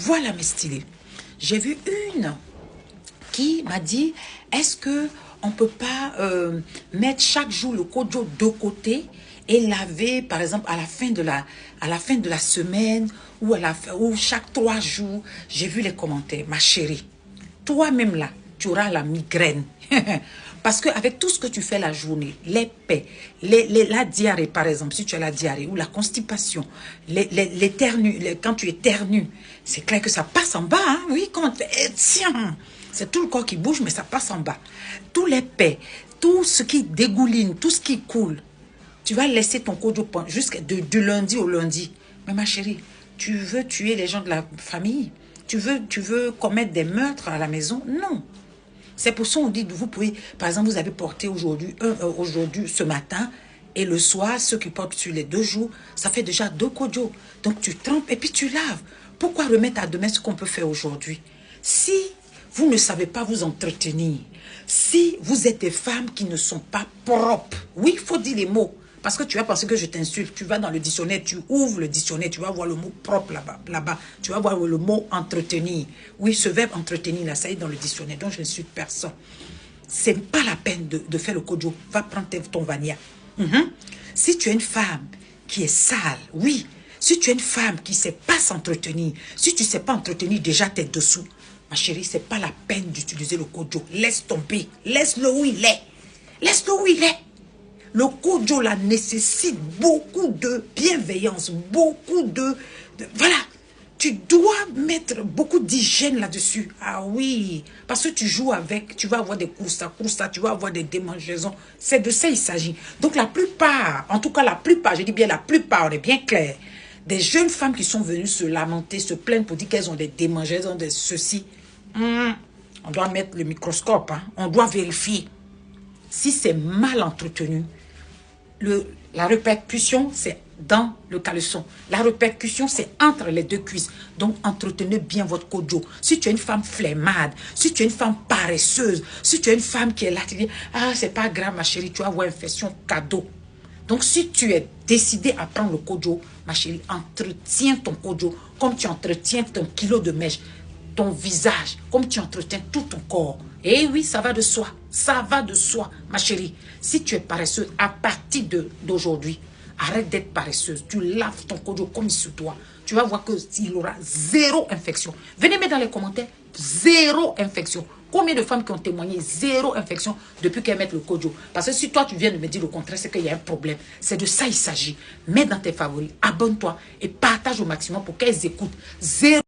Voilà mes stylés. J'ai vu une qui m'a dit, est-ce que on peut pas mettre chaque jour le kojo de côté et laver, par exemple, à la fin de la semaine ou chaque 3 jours. J'ai vu les commentaires. Ma chérie, toi-même là, tu auras la migraine. Parce qu'avec tout ce que tu fais la journée, les paix, la diarrhée par exemple, si tu as la diarrhée ou la constipation, quand tu éternues, c'est clair que ça passe en bas. Hein? Oui, tiens, c'est tout le corps qui bouge, mais ça passe en bas. Tous les paix, tout ce qui dégouline, tout ce qui coule, tu vas laisser ton kojo jusqu'à du lundi au lundi. Mais ma chérie, tu veux tuer les gens de la famille? Tu veux commettre des meurtres à la maison? Non. C'est pour ça qu'on dit, vous pouvez, par exemple, vous avez porté aujourd'hui, ce matin, et le soir, ceux qui portent sur les 2 jours, ça fait déjà 2 kojo. Donc tu trempes et puis tu laves. Pourquoi remettre à demain ce qu'on peut faire aujourd'hui? Si vous ne savez pas vous entretenir, si vous êtes des femmes qui ne sont pas propres, oui, il faut dire les mots. Parce que tu vas penser que je t'insulte. Tu vas dans le dictionnaire, tu ouvres le dictionnaire, tu vas voir le mot propre là-bas. Tu vas voir le mot entretenir. Oui, ce verbe entretenir, là, ça est dans le dictionnaire. Donc, je n'insulte personne. Ce n'est pas la peine de faire le kojo. Va prendre ton vania. Si tu es une femme qui est sale, oui. Si tu es une femme qui ne sait pas s'entretenir, si tu ne sais pas entretenir déjà tes dessous, ma chérie, ce n'est pas la peine d'utiliser le kojo. Laisse tomber. Laisse-le où il est. Laisse-le où il est. Le kojo là nécessite beaucoup de bienveillance, beaucoup de voilà. Tu dois mettre beaucoup d'hygiène là-dessus. Ah oui, parce que tu joues avec, tu vas avoir des coursas, tu vas avoir des démangeaisons. C'est de ça il s'agit. Donc la plupart, en tout cas la plupart, je dis bien la plupart, on est bien clair, des jeunes femmes qui sont venues se lamenter, se plaindre pour dire qu'elles ont des démangeaisons, des ceci. On doit mettre le microscope, hein. On doit vérifier. Si c'est mal entretenu, la répercussion, c'est dans le caleçon. La répercussion, c'est entre les 2 cuisses. Donc, entretenez bien votre kojo. Si tu es une femme flemmarde, si tu es une femme paresseuse, si tu es une femme qui est là, tu dis, ah, c'est pas grave, ma chérie, tu vas avoir infection cadeau. Donc, si tu es décidé à prendre le kojo, ma chérie, entretiens ton kojo comme tu entretiens ton kilo de mèche, ton visage, comme tu entretiens tout ton corps. Et oui, ça va de soi. Ça va de soi, ma chérie. Si tu es paresseuse, à partir d'aujourd'hui, arrête d'être paresseuse. Tu laves ton kojo comme il se doit. Tu vas voir qu'il aura 0 infection. Venez mettre dans les commentaires, 0 infection. Combien de femmes qui ont témoigné 0 infection depuis qu'elles mettent le kojo? Parce que si toi, tu viens de me dire le contraire, c'est qu'il y a un problème. C'est de ça il s'agit. Mets dans tes favoris, abonne-toi et partage au maximum pour qu'elles écoutent. 0